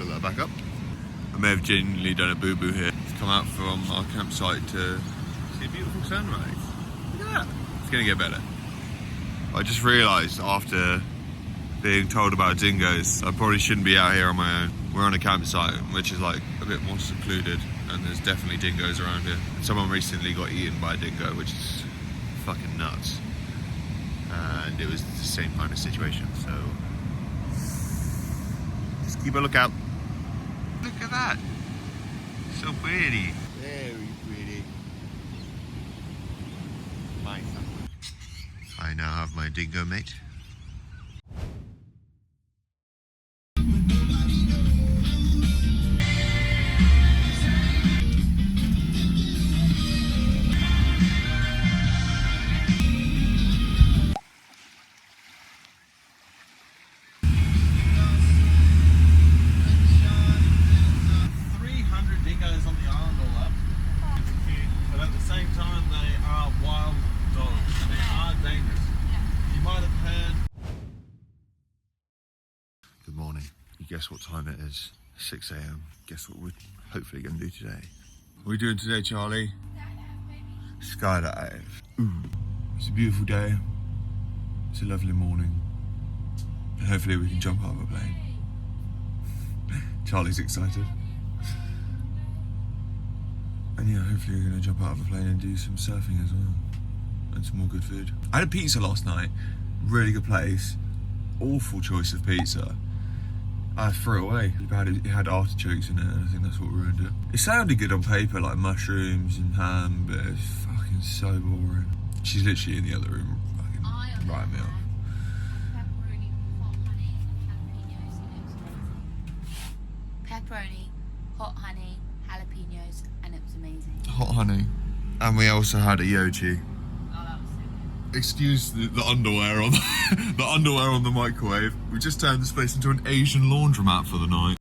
Fill that back up. I may have genuinely done a boo-boo here. It's come out from our campsite to see a beautiful sunrise. Look at that. It's going to get better. I just realised after being told about dingoes, I probably shouldn't be out here on my own. We're on a campsite, which is like a bit more secluded, and there's definitely dingoes around here. Someone recently got eaten by a dingo, which is fucking nuts. And it was the same kind of situation, so just keep a lookout. Look at that. So pretty. Very pretty. I now have my dingo mate. Good morning. You guess what time it is? 6 a.m. Guess what we're hopefully going to do today? What are we doing today, Charlie? Skydive. Ooh. It's a beautiful day. It's a lovely morning. And hopefully we can jump out of a plane. Charlie's excited. And yeah, hopefully we're going to jump out of a plane and do some surfing as well. And some more good food. I had a pizza last night. Really good place. Awful choice of pizza. I threw it away. It had artichokes in it, and I think that's what ruined it. It sounded good on paper, like mushrooms and ham, but it's fucking so boring. She's literally in the other room, fucking writing me off. Pepperoni, hot honey, jalapenos, and it was amazing. Hot honey. And we also had a yoji. Excuse the underwear on the underwear on the microwave. We just turned this place into an Asian laundromat for the night.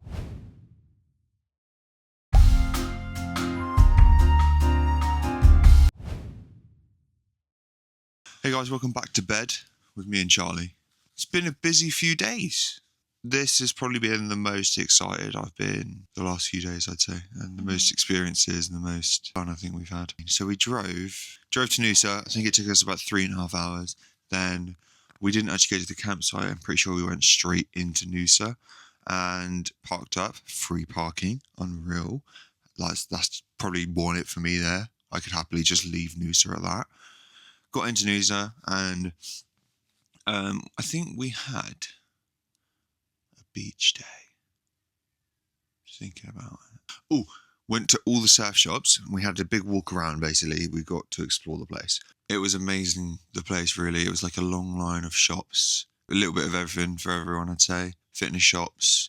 Hey guys, welcome back to bed with me and Charlie. It's been a busy few days. This has probably been the most excited I've been the last few days, I'd say, and the most experiences and the most fun I think we've had. So we drove to Noosa. I think it took us about 3.5 hours. Then we didn't actually go to the campsite. I'm pretty sure we went straight into Noosa and parked up. Free parking, unreal. That's probably won it for me there. I could happily just leave Noosa at that. Got into Noosa and I think we had beach day. Just thinking about it. Oh, went to all the surf shops. We had a big walk around, basically. We got to explore the place. It was amazing, the place, really. It was like a long line of shops. A little bit of everything for everyone, I'd say. Fitness shops,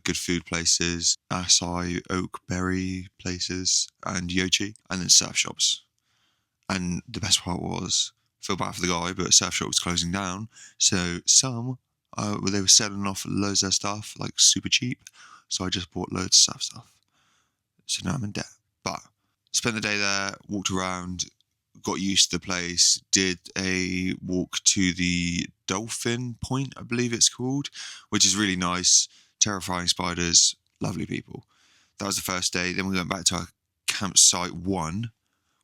good food places, acai, oak berry places, and yochi, and then surf shops. And the best part was, I feel bad for the guy, but a surf shop was closing down. So they were selling off loads of stuff, like super cheap. So I just bought loads of surf stuff. So now I'm in debt. But spent the day there, walked around, got used to the place, did a walk to the Dolphin Point, I believe it's called, which is really nice. Terrifying spiders, lovely people. That was the first day. Then we went back to our campsite 1,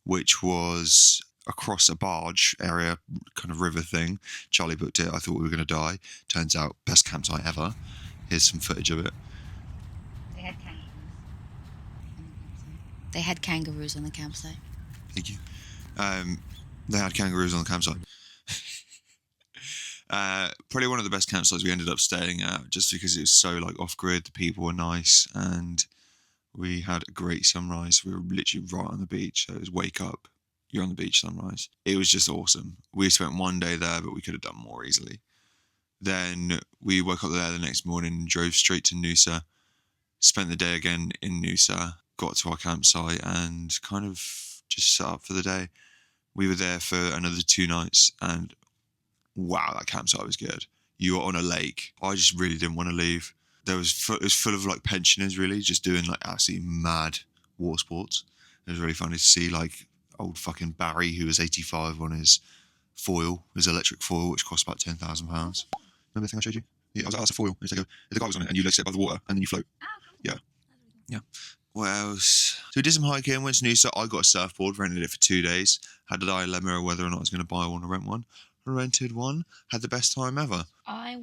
which was across a barge area, kind of river thing. Charlie booked it. I thought we were going to die. Turns out, best campsite ever. Here's some footage of it. They had kangaroos on the campsite. Thank you. They had kangaroos on the campsite. Probably one of the best campsites we ended up staying at, just because it was so like off-grid. The people were nice, and we had a great sunrise. We were literally right on the beach. So it was wake up, you're on the beach, sunrise. It was just awesome. We spent one day there, but we could have done more easily. Then we woke up there the next morning and drove straight to Noosa. Spent the day again in Noosa. Got to our campsite and kind of just set up for the day. We were there for another 2 nights, and wow, that campsite was good. You were on a lake. I just really didn't want to leave. It was full of like pensioners, really, just doing like absolutely mad water sports. It was really funny to see like old fucking Barry, who was 85, on his foil, his electric foil, which cost about £10,000. Remember the thing I showed you? I was like, that's a foil. And it's like the guy was on it, and you like sit above the water, and then you float. Oh, cool. Yeah. Yeah. What else? So we did some hiking, went to Noosa. I got a surfboard, rented it for 2 days. Had a dilemma of whether or not I was going to buy one or rent one. I rented one. Had the best time ever. I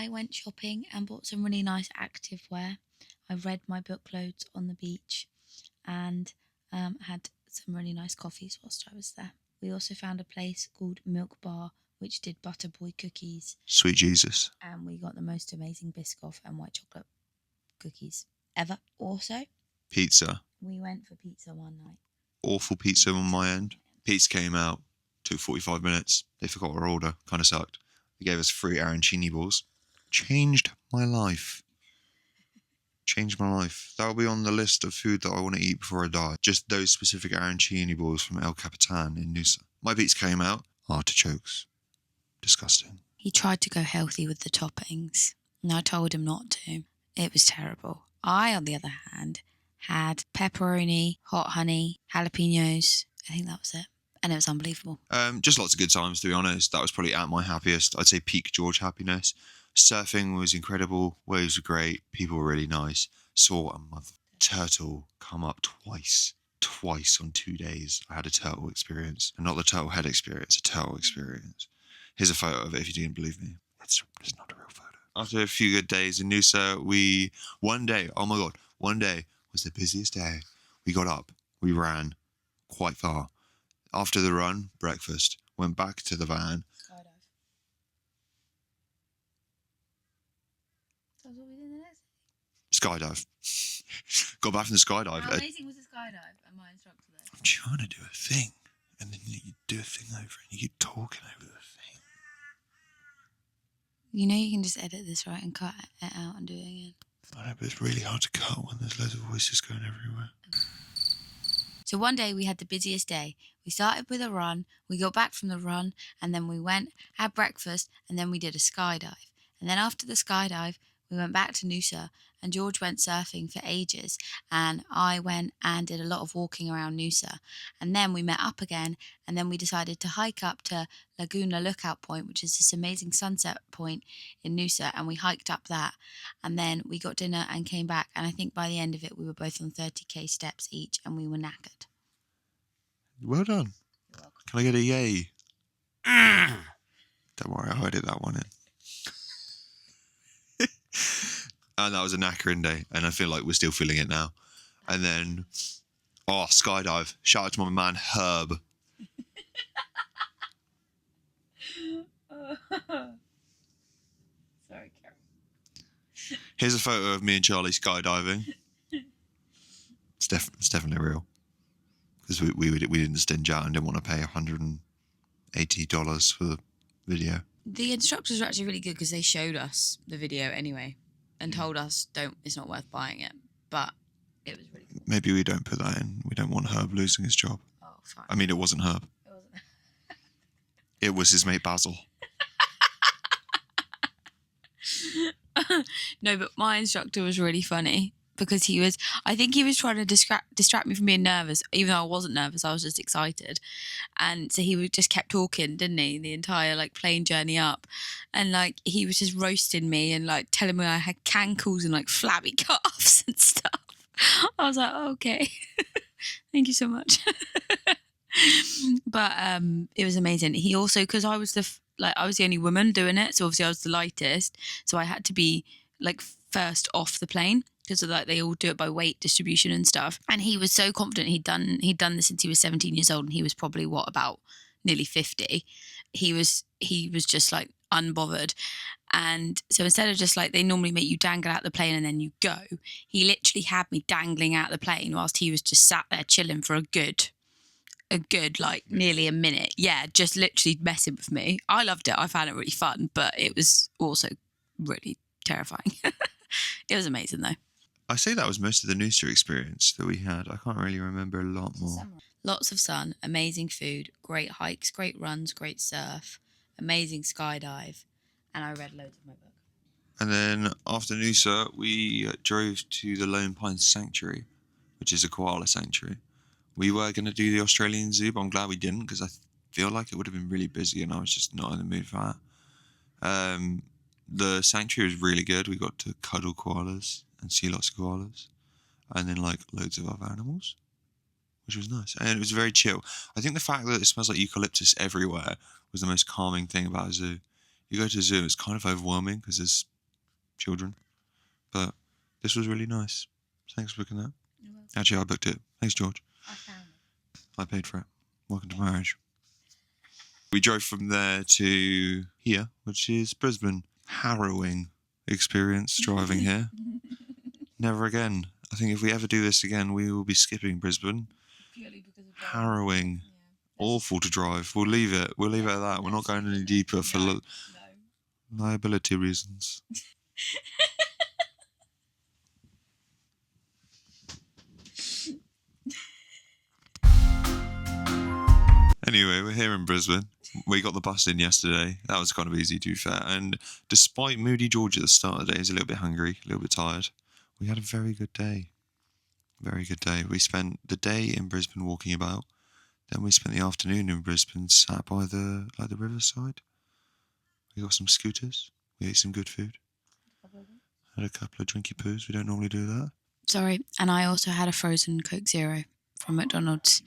went shopping and bought some really nice active wear. I read my book loads on the beach and had some really nice coffees whilst I was there. We also found a place called Milk Bar, which did Butterboy cookies. Sweet Jesus. And we got the most amazing Biscoff and white chocolate cookies ever. Also, Pizza. we went for pizza one night. Awful pizza on my end. Pizza came out, took 45 minutes. They forgot our order. Kind of sucked. They gave us 3 arancini balls. Changed my life. Changed my life. That'll be on the list of food that I want to eat before I die. Just those specific arancini balls from El Capitan in Noosa. My pizza came out. Artichokes. Disgusting. He tried to go healthy with the toppings, and I told him not to. It was terrible. I, on the other hand, had pepperoni, hot honey, jalapenos. I think that was it. And it was unbelievable. Just lots of good times, to be honest. That was probably at my happiest. I'd say peak George happiness. Surfing was incredible. Waves were great. People were really nice. Saw a mother turtle come up twice. Twice on 2 days. I had a turtle experience. And not the turtle head experience, a turtle experience. Here's a photo of it if you didn't believe me. It's not a real photo. After a few good days in Noosa, one day was the busiest day. We got up. We ran quite far. After the run, breakfast, went back to the van. Skydive. That's what we did in the next Skydive. Got back from the skydive. How amazing was the skydive and my instructor there? I'm trying to do a thing. And then you do a thing over and you keep talking over the thing. You know you can just edit this, right, and cut it out and do it again. I know, but it's really hard to cut when there's loads of voices going everywhere. So one day we had the busiest day. We started with a run, we got back from the run, and then we went, had breakfast, and then we did a skydive. And then after the skydive, we went back to Noosa, and George went surfing for ages, and I went and did a lot of walking around Noosa. And then we met up again, and then we decided to hike up to Laguna Lookout Point, which is this amazing sunset point in Noosa, and we hiked up that. And then we got dinner and came back, and I think by the end of it, we were both on 30k steps each, and we were knackered. Well done. You're welcome. Can I get a yay? Don't worry, I edit that one in. And that was a knackering day, and I feel like we're still feeling it now. And then, skydive. Shout out to my man Herb. Sorry, Karen. Here's a photo of me and Charlie skydiving. It's definitely real. Because we didn't stinge out and didn't want to pay $180 for the video. The instructors were actually really good because they showed us the video anyway and told us it's not worth buying it. But it was really good. Maybe we don't put that in. We don't want Herb losing his job. Oh, fine. I mean, it wasn't Herb. It wasn't. It was his mate Basil. No, but my instructor was really funny because I think he was trying to distract me from being nervous, even though I wasn't nervous, I was just excited. And so he just kept talking, didn't he, the entire plane journey up. And he was just roasting me and telling me I had cankles and flabby calves and stuff. I was like, oh, okay. Thank you so much. But it was amazing. He also, because I was I was the only woman doing it, so obviously I was the lightest, so I had to be first off the plane because of they all do it by weight distribution and stuff. And he was so confident he'd done this since he was 17 years old, and he was probably about nearly 50. He was just unbothered. And so instead of just they normally make you dangle out the plane and then you go, he literally had me dangling out the plane whilst he was just sat there chilling for a good nearly a minute. Yeah, just literally messing with me. I loved it. I found it really fun, but it was also really terrifying. It was amazing though. I say that was most of the Noosa experience that we had. I can't really remember a lot more. Lots of sun, amazing food, great hikes, great runs, great surf, amazing skydive, and I read loads of my book. And then after Noosa, we drove to the Lone Pines Sanctuary, which is a koala sanctuary. We were going to do the Australian Zoo, but I'm glad we didn't because I feel like it would have been really busy and I was just not in the mood for that. The sanctuary was really good. We got to cuddle koalas and see lots of koalas, and then like loads of other animals, which was nice. And it was very chill. I think the fact that it smells like eucalyptus everywhere was the most calming thing about a zoo. You go to a zoo, it's kind of overwhelming because there's children, but this was really nice. Thanks for booking that. Actually, I booked it. Thanks, George. I found it. I paid for it. Welcome to marriage. We drove from there to here, which is Brisbane. Harrowing experience driving here. Never again. I think if we ever do this again, we will be skipping Brisbane. Purely because of Harrowing. Yeah. Awful to drive. We'll leave it. We'll leave it at that. We're not going any deeper for liability reasons. Anyway, we're here in Brisbane. We got the bus in yesterday. That was kind of easy, to be fair. And despite Moody George at the start of the day, he's a little bit hungry, a little bit tired. We had a very good day. Very good day. We spent the day in Brisbane walking about. Then we spent the afternoon in Brisbane, sat by the riverside. We got some scooters. We ate some good food. Had a couple of drinky poos. We don't normally do that. Sorry, and I also had a frozen Coke Zero from McDonald's,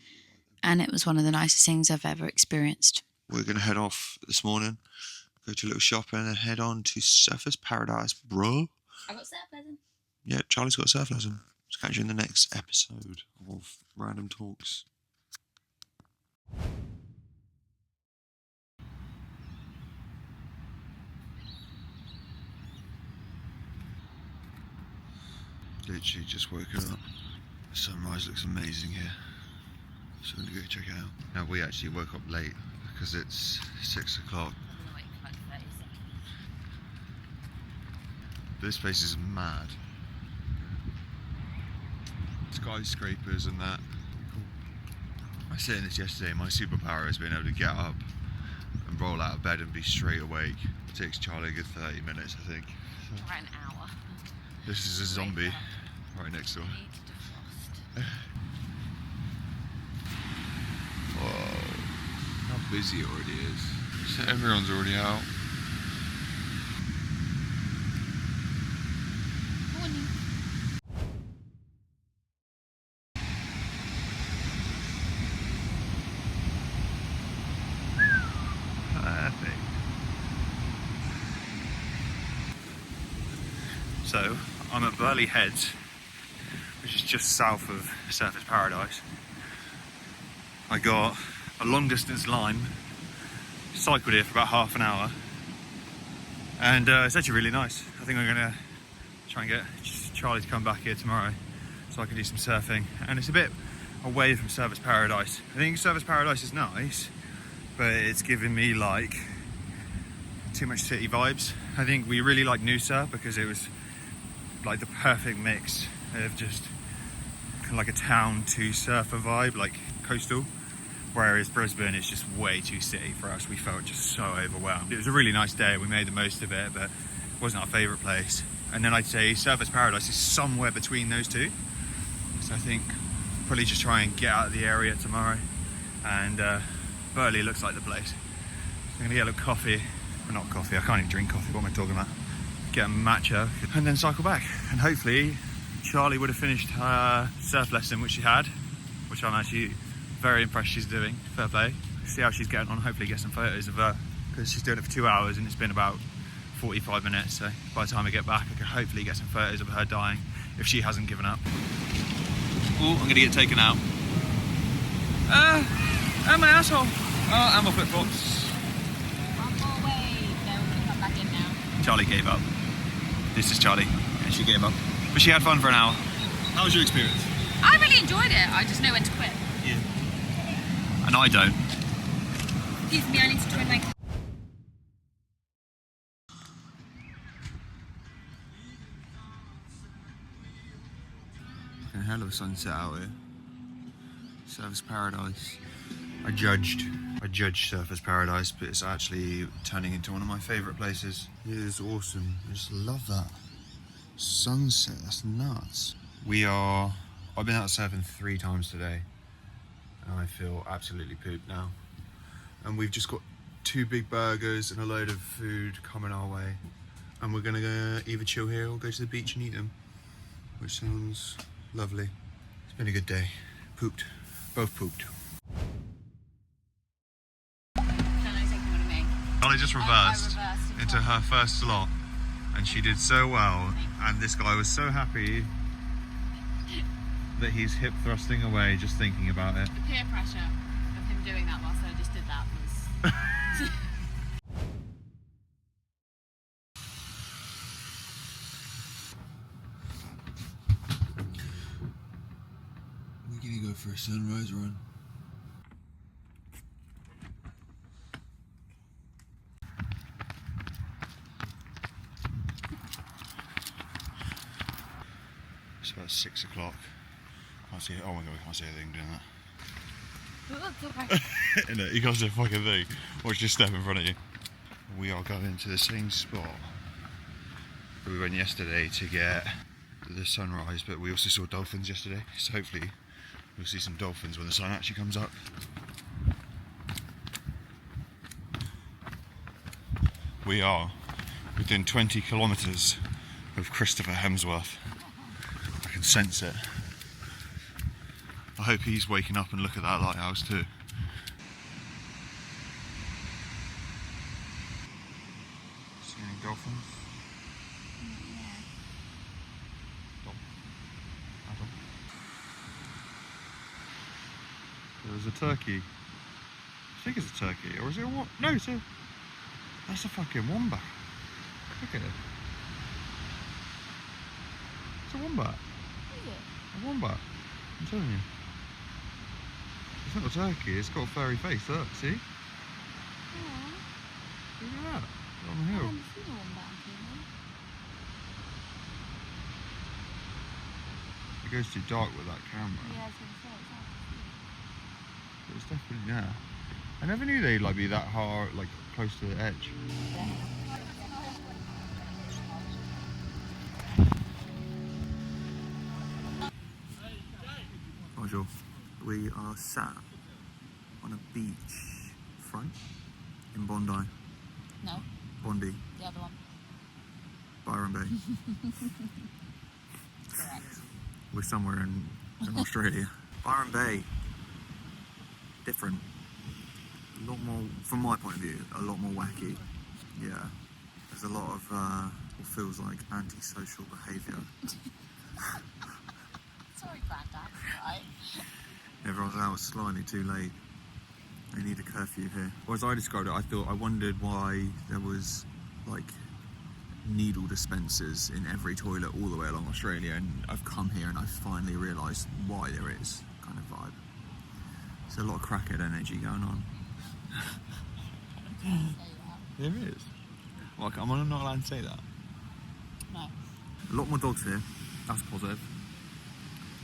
and it was one of the nicest things I've ever experienced. We're going to head off this morning, go to a little shop and then head on to Surfers Paradise, bro. I got surf lesson. Yeah, Charlie's got a surf lesson. Let's catch you in the next episode of Random Talks. Literally just woken up. The sunrise looks amazing here. So I'm going to go check it out. Now we actually woke up late because it's 6 o'clock. This place is mad. Skyscrapers and that. I was saying this yesterday, my superpower is being able to get up and roll out of bed and be straight awake. It takes Charlie a good 30 minutes, I think. So, Right, an hour. this is a zombie right next door. Whoa, how busy it already is. So everyone's already out. Morning. Perfect. So, I'm at Burleigh Heads, which is just south of Surfers Paradise. I got a long distance line, cycled here for about half an hour, and it's actually really nice. I think I'm gonna try and get Charlie to come back here tomorrow so I can do some surfing. And it's a bit away from Surfers Paradise. I think Surfers Paradise is nice, but it's giving me like too much city vibes. I think we really like Noosa because it was like the perfect mix of just kind of like a town to surfer vibe, like coastal. Whereas Brisbane is just way too city for us. We felt just so overwhelmed. It was a really nice day. We made the most of it, but it wasn't our favourite place. And then I'd say Surfers Paradise is somewhere between those two. So I think probably just try and get out of the area tomorrow. And Burleigh looks like the place. So I'm going to get a little coffee. Well, not coffee. I can't even drink coffee. What am I talking about? Get a matcha and then cycle back. And hopefully Charlie would have finished her surf lesson, which she had, which I'm actually very impressed she's doing. Fair play. See how she's getting on. Hopefully get some photos of her, because she's doing it for 2 hours and it's been about 45 minutes. So by the time I get back, I can hopefully get some photos of her dying if she hasn't given up. Oh, I'm gonna get taken out. And my asshole. Oh, and my flip-flops. One more way. No, we're going to come back in now. Charlie gave up. This is Charlie, and she gave up. But she had fun for an hour. How was your experience? I really enjoyed it. I just know when to quit. Yeah. And I don't. Excuse me, I need to join my... Fucking hell of a sunset out here. Surfers Paradise. I judged Surfers Paradise, but it's actually turning into one of my favourite places. It is awesome. I just love that sunset. That's nuts. I've been out surfing 3 times today, and I feel absolutely pooped now. And we've just got 2 big burgers and a load of food coming our way. And we're gonna go either chill here or go to the beach and eat them, which sounds lovely. It's been a good day. Pooped. Both pooped. Ollie just reversed into her first slot, and she did so well, and this guy was so happy that he's hip thrusting away just thinking about it. The peer pressure of him doing that whilst I just did that was... We're gonna go for a sunrise run. It's about 6 o'clock. Can't see it. Oh my god, we can't see anything doing that. No, you can't see a fucking thing. Watch just step in front of you. We are going to the same spot that we went yesterday to get the sunrise, but we also saw dolphins yesterday, so hopefully we'll see some dolphins when the sun actually comes up. We are within 20 kilometres of Christopher Hemsworth. I can sense it. I hope he's waking up and look at that lighthouse too. See any dolphins? There's a turkey. I think it's a turkey, or is it a what? No, that's a fucking wombat. Look at it. It's a wombat. Is it? A wombat. I'm telling you. It's not a turkey, it's got a furry face, look, see? Yeah. Look at that. On the I hill. haven't seen a wombat until It goes too dark with that camera. now. Yeah, I was going to say, it's hard to see. But it's definitely there. I never knew they'd like be that hard, like close to the edge. Bonjour. We are sat on a beach front in Bondi. No, Bondi, the other one. Byron Bay. Correct. We're somewhere in Australia. Byron Bay, different. A lot more, from my point of view, a lot more wacky. Yeah. There's a lot of what feels like antisocial behaviour. Sorry, Grandad. Right. Everyone's out slightly too late. They need a curfew here. Or as I described it, I wondered why there was like needle dispensers in every toilet all the way along Australia, and I've come here and I've finally realised why there is, kind of vibe. There's a lot of crackhead energy going on. There is. Well, I'm not allowed to say that. No. A lot more dogs here. That's positive.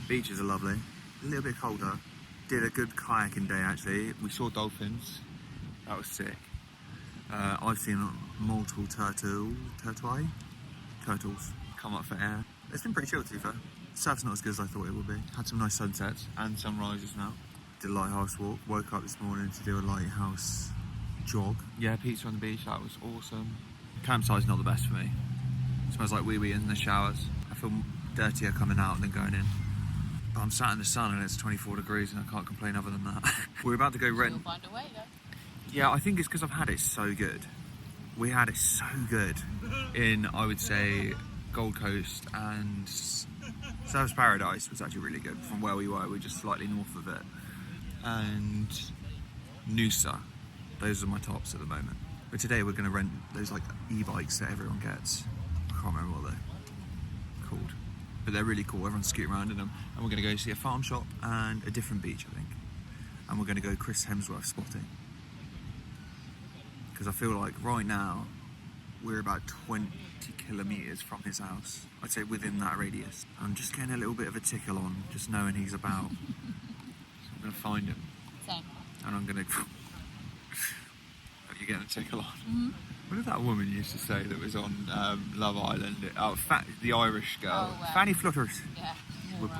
Beaches are lovely. A little bit colder. Did a good kayaking day actually. We saw dolphins. That was sick. I've seen multiple turtles come up for air. It's been pretty chill to be fair. Surf's not as good as I thought it would be. Had some nice sunsets and sunrises now. Did a lighthouse walk. Woke up this morning to do a lighthouse jog. Yeah, pizza on the beach. That was awesome. Campsite's not the best for me. It smells like wee-wee in the showers. I feel dirtier coming out than going in. But I'm sat in the sun and it's 24 degrees and I can't complain other than that. We're about to go rent. You'll find a way, though. Yeah, I think it's because I've had it so good. We had it so good in, I would say, Gold Coast, and Surfers Paradise was actually really good from where we were just slightly north of it. And Noosa, those are my tops at the moment. But today we're going to rent those like e-bikes that everyone gets. I can't remember what they're called. But they're really cool, everyone's scooting around in them. And we're going to go see a farm shop and a different beach, I think. And we're going to go Chris Hemsworth spotting. Because I feel like right now, we're about 20 kilometres from his house. I'd say within that radius. I'm just getting a little bit of a tickle on, just knowing he's about. So I'm going to find him. Same. And I'm going to... You're getting a tickle on. Mm-hmm. What did that woman used to say that was on Love Island? The Irish girl. Oh, Fanny flutters. Yeah.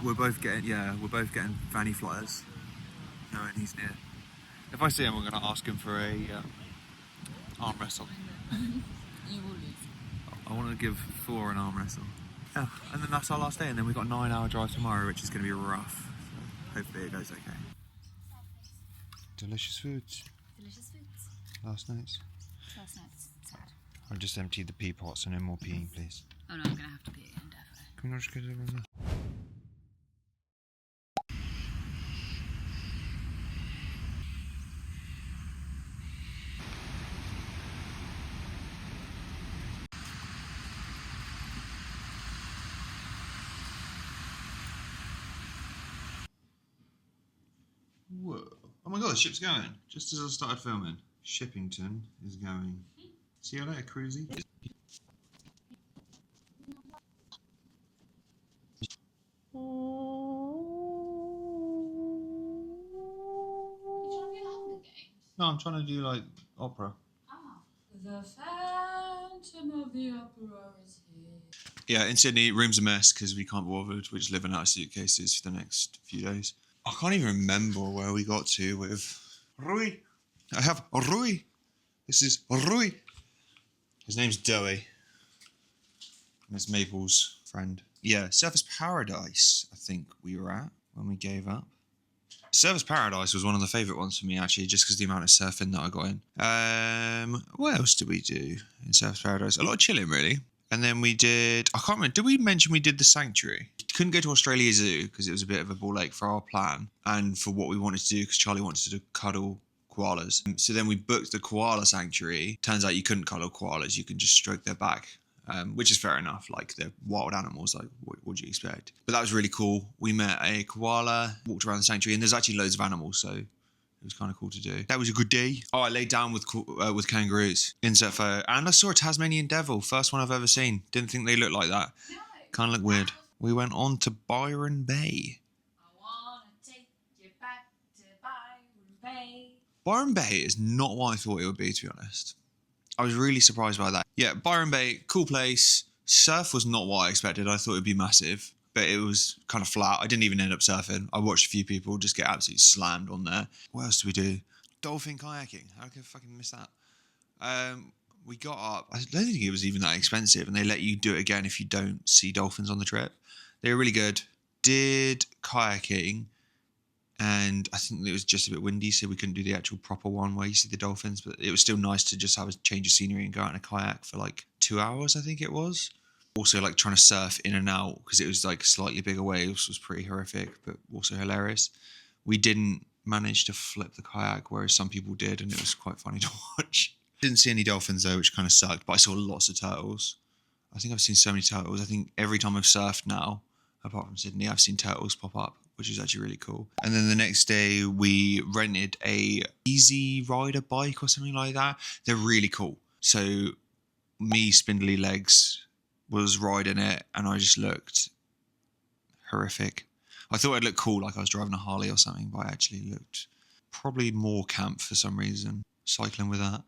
We're both getting fanny flutters. Knowing he's near. If I see him, I'm going to ask him for a arm wrestle. You will lose. I want to give Thor an arm wrestle. Yeah, and then that's our last day, and then we've got a 9-hour drive tomorrow, which is going to be rough. So hopefully it goes okay. Delicious foods. Delicious foods. Last night's. Last night's sad. I'll just empty the pee pot, so no more peeing, please. Oh no, I'm going to have to pee again, definitely. Can we not just go to the room now? Whoa. Oh my god, the ship's going. Just as I started filming. Shippington is going. See you later, cruisy. No, I'm trying to do like opera. Ah, the Phantom of the Opera is here. Yeah, in Sydney, room's a mess because we can't be bothered. We're just living out of suitcases for the next few days. I can't even remember where we got to with Rui. I have Rui. This is Rui. His name's Doey. And it's Maple's friend. Yeah, Surfers Paradise, I think we were at when we gave up. Surfers Paradise was one of the favourite ones for me, actually, just because of the amount of surfing that I got in. What else did we do in Surfers Paradise? A lot of chilling, really. And then we did... I can't remember. Did we mention we did the Sanctuary? Couldn't go to Australia Zoo because it was a bit of a ball ache for our plan and for what we wanted to do because Charlie wanted to cuddle koalas. So then we booked the koala sanctuary. Turns out you couldn't cuddle koalas. You can just stroke their back. Which is fair enough, like they're wild animals, like what do you expect? But that was really cool. We met a koala, walked around the sanctuary, and there's actually loads of animals, so it was kind of cool to do. That was a good day. Oh, I laid down with kangaroos, insert photo, and I saw a Tasmanian devil, first one I've ever seen. Didn't think they looked like that. No. Kind of look weird. We went on to Byron Bay. I want to take you back to Byron Bay. Byron Bay is not what I thought it would be, to be honest. I was really surprised by that. Yeah, Byron Bay, cool place. Surf was not what I expected. I thought it would be massive, but it was kind of flat. I didn't even end up surfing. I watched a few people just get absolutely slammed on there. What else did we do? Dolphin kayaking. How could I fucking miss that? We got up. I don't think it was even that expensive, and they let you do it again if you don't see dolphins on the trip. They were really good. Did kayaking. And I think it was just a bit windy, so we couldn't do the actual proper one where you see the dolphins. But it was still nice to just have a change of scenery and go out in a kayak for like 2 hours, I think it was. Also, like trying to surf in and out because it was like slightly bigger waves was pretty horrific, but also hilarious. We didn't manage to flip the kayak, whereas some people did, and it was quite funny to watch. Didn't see any dolphins though, which kind of sucked, but I saw lots of turtles. I think I've seen so many turtles. I think every time I've surfed now, apart from Sydney, I've seen turtles pop up, which is actually really cool. And then the next day we rented a easy rider bike or something like that. They're really cool. So me, spindly legs, was riding it and I just looked horrific. I thought I'd look cool like I was driving a Harley or something, but I actually looked probably more camp for some reason, cycling with that.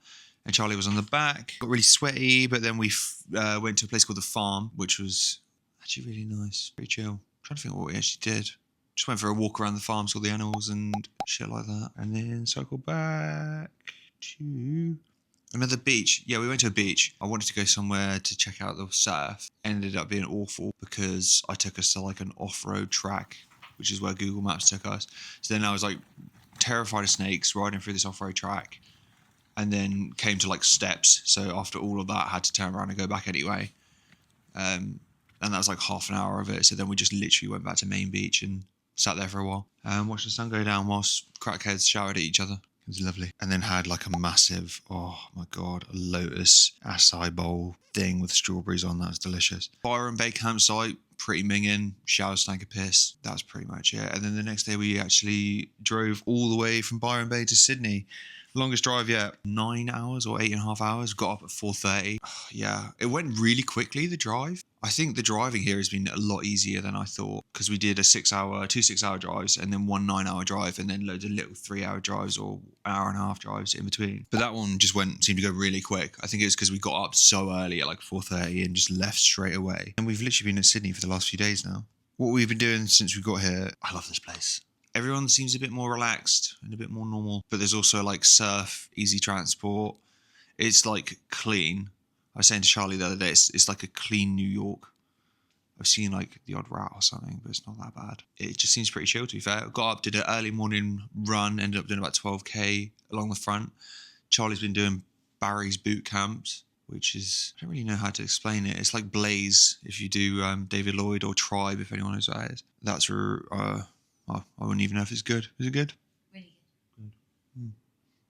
And Charlie was on the back, got really sweaty, but then we went to a place called The Farm, which was actually really nice, pretty chill. I'm trying to think what we actually did. Just went for a walk around the farm, saw the animals and shit like that. And then cycled back to another beach. Yeah, we went to a beach. I wanted to go somewhere to check out the surf. Ended up being awful because I took us to like an off-road track, which is where Google Maps took us. So then I was like terrified of snakes riding through this off-road track. And then came to like steps. So after all of that, I had to turn around and go back anyway. And that was like half an hour of it. So then we just literally went back to Main Beach and sat there for a while. Watched the sun go down whilst crackheads showered at each other. It was lovely. And then had like a massive, oh my God, a lotus acai bowl thing with strawberries on. That was delicious. Byron Bay campsite, pretty minging. Shower, stank of piss. That was pretty much it. And then the next day we actually drove all the way from Byron Bay to Sydney. Longest drive yet, 9 hours or 8.5 hours. Got up at 4:30. Yeah, it went really quickly, the drive. I think the driving here has been a lot easier than I thought because we did two 6-hour drives and then one 9-hour drive and then loads of little 3-hour drives or hour and a half drives in between. But that one just seemed to go really quick. I think it was because we got up so early at like 4:30 and just left straight away. And we've literally been in Sydney for the last few days now. What we've been doing since we got here, I love this place. Everyone seems a bit more relaxed and a bit more normal. But there's also like surf, easy transport. It's like clean. was saying to Charlie the other day, it's like a clean New York. I've seen like the odd rat or something, but it's not that bad. It just seems pretty chill, to be fair. I got up, did an early morning run, ended up doing about 12k along the front. Charlie's been doing Barry's boot camps, which is, I don't really know how to explain it. It's like Blaze, if you do David Lloyd, or Tribe, if anyone knows what that is. That's where, I wouldn't even know if it's good. Is it good? Really good. Mm.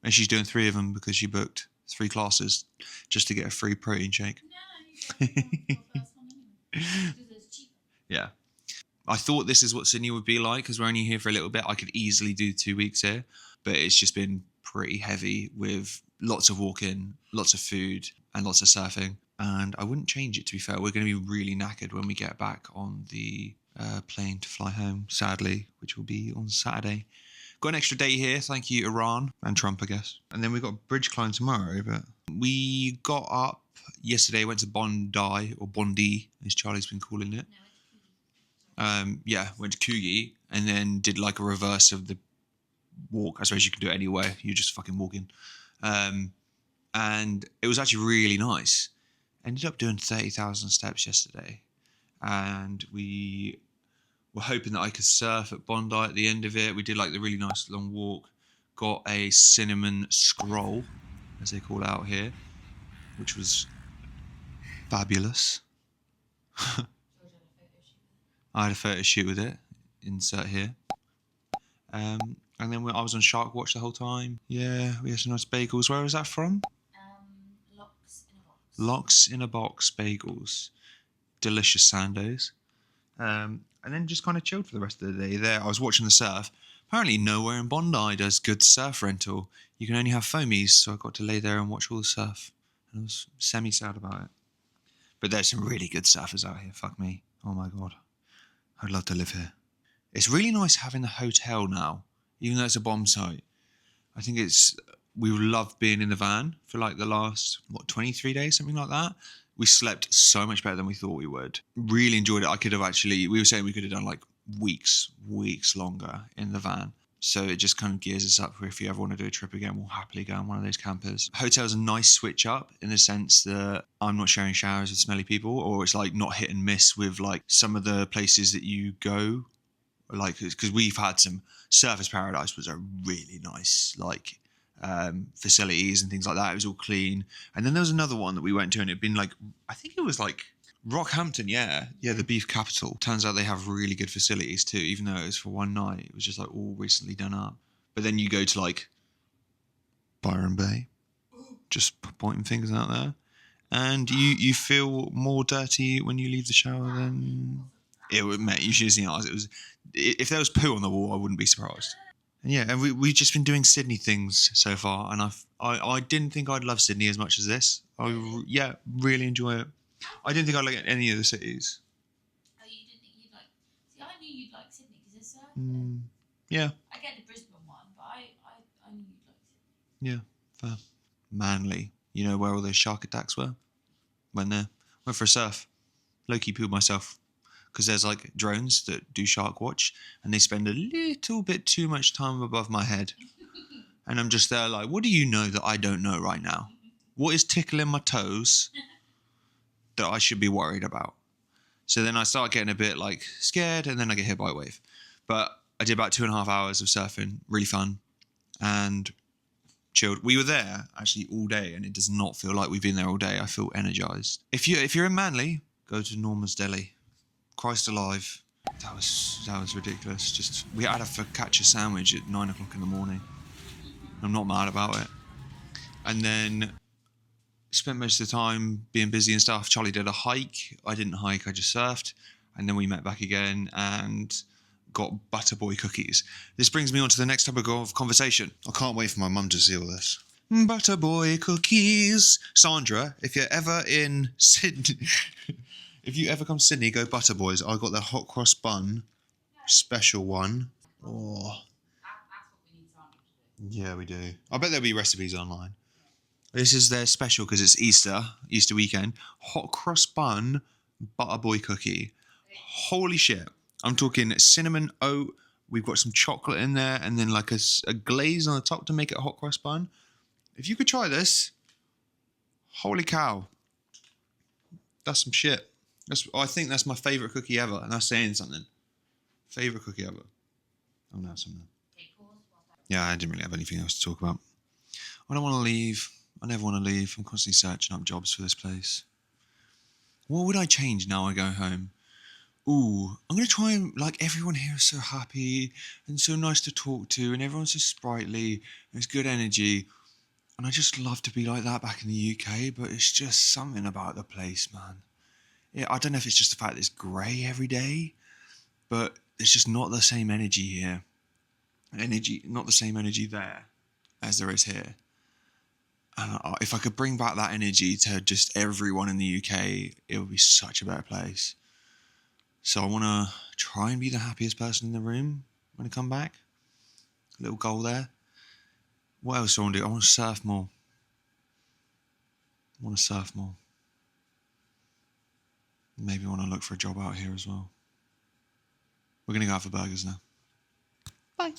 And she's doing 3 of them because she booked 3 classes just to get a free protein shake. No, you don't. Because it's cheaper. Yeah. I thought this is what Sydney would be like, because we're only here for a little bit. I could easily do 2 weeks here, but it's just been pretty heavy with lots of walking, lots of food, and lots of surfing. And I wouldn't change it, to be fair. We're going to be really knackered when we get back on the plane to fly home, sadly, which will be on Saturday. Got an extra day here, thank you, Iran and Trump, I guess. And then we've got a bridge climb tomorrow, but we got up yesterday, went to Bondi, or Bondi, as Charlie's been calling it. Went to Coogee, and then did like a reverse of the walk. I suppose you can do it anywhere. You're just fucking walking. And it was actually really nice. Ended up doing 30,000 steps yesterday. And we were hoping that I could surf at Bondi at the end of it. We did like the really nice long walk. Got a cinnamon scroll, as they call it out here, which was fabulous. I had a photo shoot with it. Insert here. And then I was on Shark Watch the whole time. Yeah, we had some nice bagels. Where was that from? Locks in a box. Locks in a Box bagels. Delicious sandos. And then just kind of chilled for the rest of the day there. I was watching the surf. Apparently nowhere in Bondi does good surf rental. You can only have foamies, so I got to lay there and watch all the surf. And I was semi-sad about it. But there's some really good surfers out here. Fuck me. Oh my God. I'd love to live here. It's really nice having the hotel now, even though it's a bomb site. I think we loved being in the van for like the last, 23 days, something like that. We slept so much better than we thought we would. Really enjoyed it. We were saying we could have done like weeks longer in the van. So it just kind of gears us up for if you ever want to do a trip again, we'll happily go on one of those campers. Hotel's a nice switch up in the sense that I'm not sharing showers with smelly people, or it's like not hit and miss with like some of the places that you go. Like, because we've had some Surfers Paradise was a really nice like facilities and things like that. It was all clean. And then there was another one that we went to, and it'd been like, I think it was like Rockhampton, yeah, the beef capital. Turns out they have really good facilities too, even though it was for one night. It was just like all recently done up. But then you go to like Byron Bay, just pointing fingers out there, and you feel more dirty when you leave the shower than it would. Mate, you should have seen ours. It was, if there was poo on the wall, I wouldn't be surprised. And yeah, and we've just been doing Sydney things so far, and I didn't think I'd love Sydney as much as this. Really enjoy it. I didn't think I'd like any of the cities. Oh, you didn't think you'd like... See, I knew you'd like Sydney because there's surfing. Yeah. I get the Brisbane one, but I knew you'd like Sydney. Yeah, fair. Manly. You know where all those shark attacks were? Went there. Went for a surf. Low-key pooed myself. Because there's like drones that do shark watch, and they spend a little bit too much time above my head. And I'm just there like, what do you know that I don't know right now? What is tickling my toes that I should be worried about? So then I start getting a bit like scared, and then I get hit by a wave. But I did about 2.5 hours of surfing, really fun, and chilled. We were there actually all day, and it does not feel like we've been there all day. I feel energized. If you're in Manly, go to Norma's Deli. Christ alive, that was ridiculous. Just we had a focaccia sandwich at 9 o'clock in the morning. I'm not mad about it. And then spent most of the time being busy and stuff. Charlie did a hike. I didn't hike, I just surfed. And then we met back again and got Butterboy cookies. This brings me on to the next topic of conversation. I can't wait for my mum to see all this. Butterboy cookies. Sandra, if you're ever in Sydney... If you ever come to Sydney, go Butterboys. I got the hot cross bun, special one. Oh. Yeah, we do. I bet there'll be recipes online. This is their special because it's Easter weekend. Hot cross bun, Butterboy cookie. Holy shit. I'm talking cinnamon oat. We've got some chocolate in there, and then like a glaze on the top to make it a hot cross bun. If you could try this, holy cow. That's some shit. I think that's my favourite cookie ever, and that's saying something. Favourite cookie ever. Oh no, something. Yeah, I didn't really have anything else to talk about. I don't want to leave. I never want to leave. I'm constantly searching up jobs for this place. What would I change now I go home? Ooh, I'm going to try and, like, everyone here is so happy and so nice to talk to, and everyone's so sprightly, there's good energy. And I just love to be like that back in the UK, but it's just something about the place, man. Yeah, I don't know if it's just the fact that it's grey every day, but it's just not the same energy here. Not the same energy there as there is here. And if I could bring back that energy to just everyone in the UK, it would be such a better place. So I want to try and be the happiest person in the room when I come back. A little goal there. What else do I want to do? I want to surf more. Maybe I want to look for a job out here as well. We're going to go out for burgers now. Bye.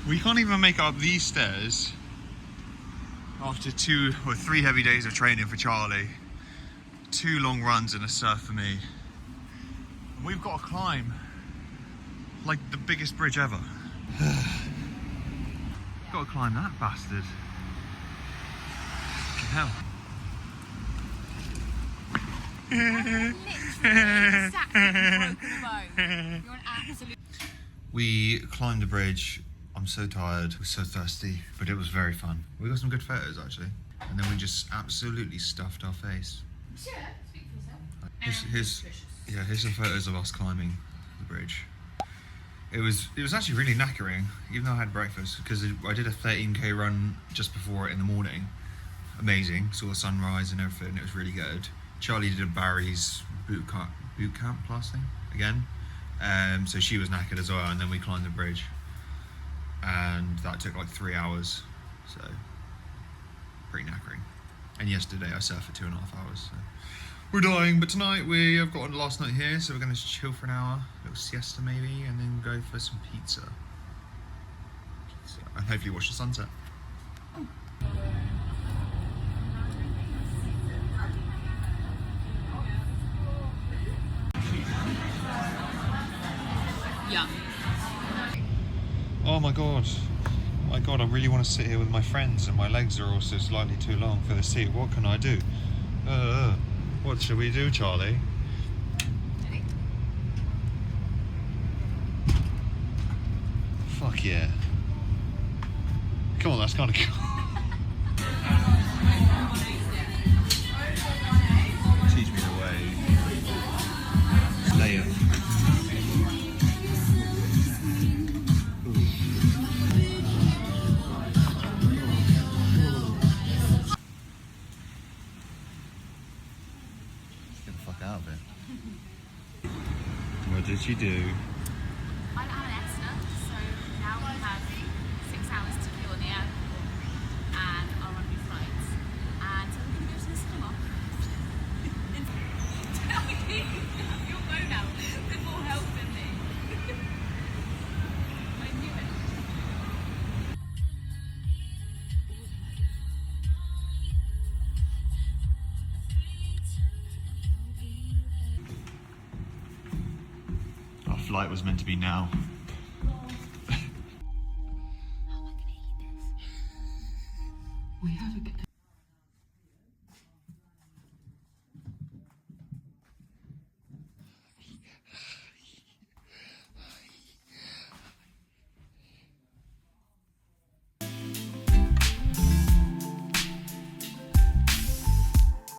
We can't even make up these stairs after 2 or 3 heavy days of training for Charlie. 2 long runs and a surf for me. And we've got to climb like the biggest bridge ever. Got to climb that bastard. Hell. We climbed the bridge. I'm so tired, we're so thirsty, but it was very fun. We got some good photos actually. And then we just absolutely stuffed our face. Sure, speak for yourself. Here's some photos of us climbing the bridge. It was actually really knackering, even though I had breakfast, because I did a 13k run just before it in the morning. Amazing, saw the sunrise and everything, it was really good. Charlie did a Barry's boot camp last thing, again. So she was knackered as well, and then we climbed the bridge. And that took like 3 hours, so pretty knackering. And yesterday I surfed for 2.5 hours, so we're dying. But tonight we have got a last night here, so we're going to chill for an hour, a little siesta maybe, and then go for some pizza. And hopefully watch the sunset. Yeah. Oh my god, I really want to sit here with my friends, and my legs are also slightly too long for the seat. What can I do? What should we do, Charlie? Fuck yeah. Come on, that's kind of cool. Teach me the way. Layer. Out of it. What did you do? I'm Esther, so now we have 6 hours to kill in the airport and our runway flights, and so we're going to go to the cinema. Tell me, you'll go now before helping me. I knew it. Our flight was meant to be now.